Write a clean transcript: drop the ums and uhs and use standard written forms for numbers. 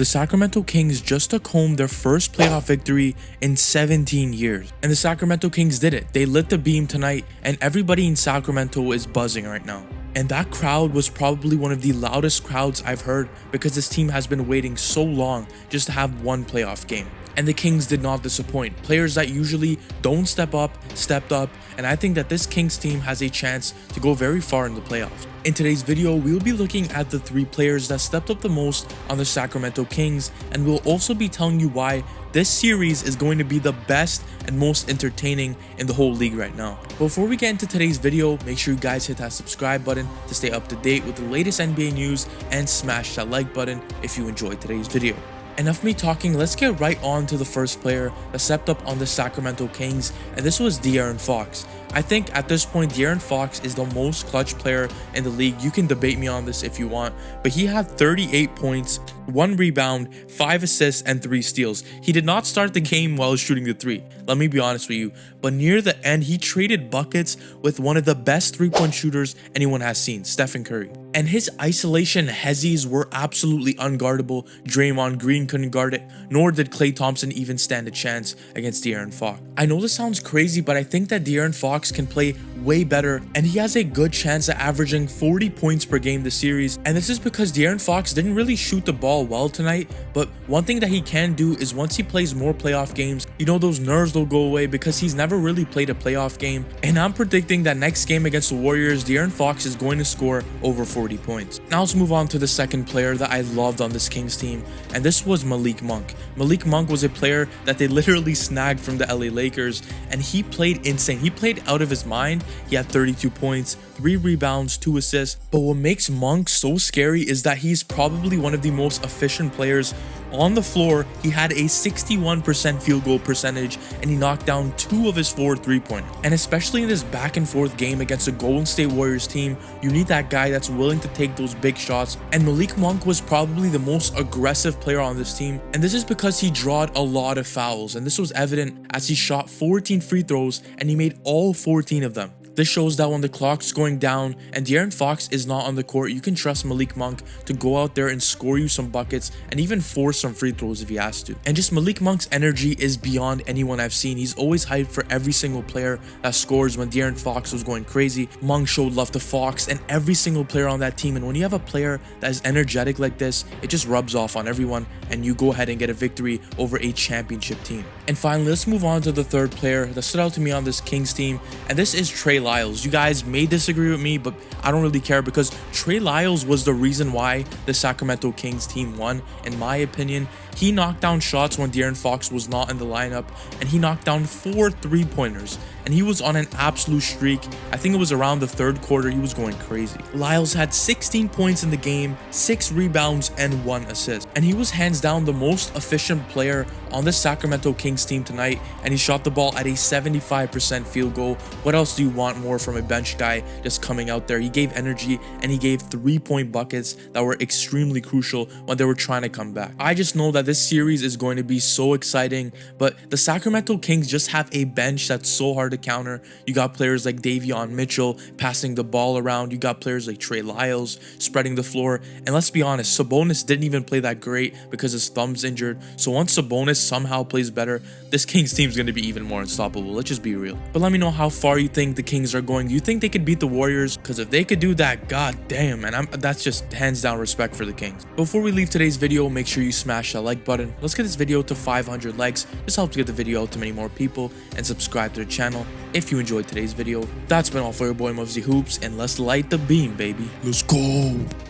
the Sacramento Kings just took home their first playoff victory in 17 years. And the Sacramento Kings did it. They lit the beam tonight, and everybody in Sacramento is buzzing right now. And that crowd was probably one of the loudest crowds I've heard because this team has been waiting so long just to have one playoff game. And the Kings did not disappoint. Players that usually don't step up, stepped up, and I think that this Kings team has a chance to go very far in the playoffs. In today's video, we'll be looking at the 3 players that stepped up the most on the Sacramento Kings, and we'll also be telling you why this series is going to be the best and most entertaining in the whole league right now. Before we get into today's video, make sure you guys hit that subscribe button to stay up to date with the latest NBA news, and smash that like button if you enjoyed today's video. Enough me talking, let's get right on to the first player that stepped up on the Sacramento Kings, and this was De'Aaron Fox. I think at this point, De'Aaron Fox is the most clutch player in the league. You can debate me on this if you want, but he had 38 points, 1 rebound, 5 assists, and 3 steals. He did not start the game while shooting the 3, let me be honest with you, but near the end, he traded buckets with one of the best 3-point shooters anyone has seen, Stephen Curry. And his isolation hezzies were absolutely unguardable. Draymond Green couldn't guard it, nor did Klay Thompson even stand a chance against De'Aaron Fox. I know this sounds crazy, but I think that De'Aaron Fox can play way better, and he has a good chance at averaging 40 points per game this series. And this is because De'Aaron Fox didn't really shoot the ball well tonight, but one thing that he can do is once he plays more playoff games, you know, those nerves will go away because he's never really played a playoff game. And I'm predicting that next game against the Warriors, De'Aaron Fox is going to score over 40 points. Now let's move on to the second player that I loved on this Kings team, and this was Malik Monk. Malik Monk was a player that they literally snagged from the LA Lakers, and he played insane. He played out of his mind. He had 32 points, 3 rebounds, 2 assists. But what makes Monk so scary is that he's probably one of the most efficient players on the floor. He had a 61% field goal percentage, and he knocked down 2 of his 4 3-pointers. And especially in this back and forth game against a Golden State Warriors team, you need that guy that's willing to take those big shots. And Malik Monk was probably the most aggressive player on this team, and this is because he drawed a lot of fouls, and this was evident as he shot 14 free throws and he made all 14 of them. This shows that when the clock's going down and De'Aaron Fox is not on the court, you can trust Malik Monk to go out there and score you some buckets and even force some free throws if he has to. And just Malik Monk's energy is beyond anyone I've seen. He's always hyped for every single player that scores. When De'Aaron Fox was going crazy, Monk showed love to Fox and every single player on that team. And when you have a player that is energetic like this, it just rubs off on everyone, and you go ahead and get a victory over a championship team. And finally, let's move on to the third player that stood out to me on this Kings team, and this is Trey Lyles. You guys may disagree with me, but I don't really care because Trey Lyles was the reason why the Sacramento Kings team won. In my opinion, he knocked down shots when De'Aaron Fox was not in the lineup, and he knocked down 4 3-pointers, and he was on an absolute streak. I think it was around the 3rd quarter, he was going crazy. Lyles had 16 points in the game, 6 rebounds, and 1 assist, and he was hands down the most efficient player on the Sacramento Kings team tonight, and he shot the ball at a 75% field goal. What else do you want more from a bench guy just coming out there? He gave energy, and he gave 3-point buckets that were extremely crucial when they were trying to come back. I just know that this series is going to be so exciting, but the Sacramento Kings just have a bench that's so hard to counter. You got players like Davion Mitchell passing the ball around. You got players like Trey Lyles spreading the floor, and let's be honest, Sabonis didn't even play that great because his thumb's injured. So once Sabonis somehow plays better, this Kings team is going to be even more unstoppable. Let's just be real. But let me know how far you think the Kings are going. Do you think they could beat the Warriors? Because if they could do that, god damn, and that's just hands down respect for the Kings. Before we leave today's video, make sure you smash that like button. Let's get this video to 500 likes. This helps get the video out to many more people, and subscribe to the channel if you enjoyed today's video. That's been all for your boy Mufzy Hoops, and let's light the beam, baby. Let's go.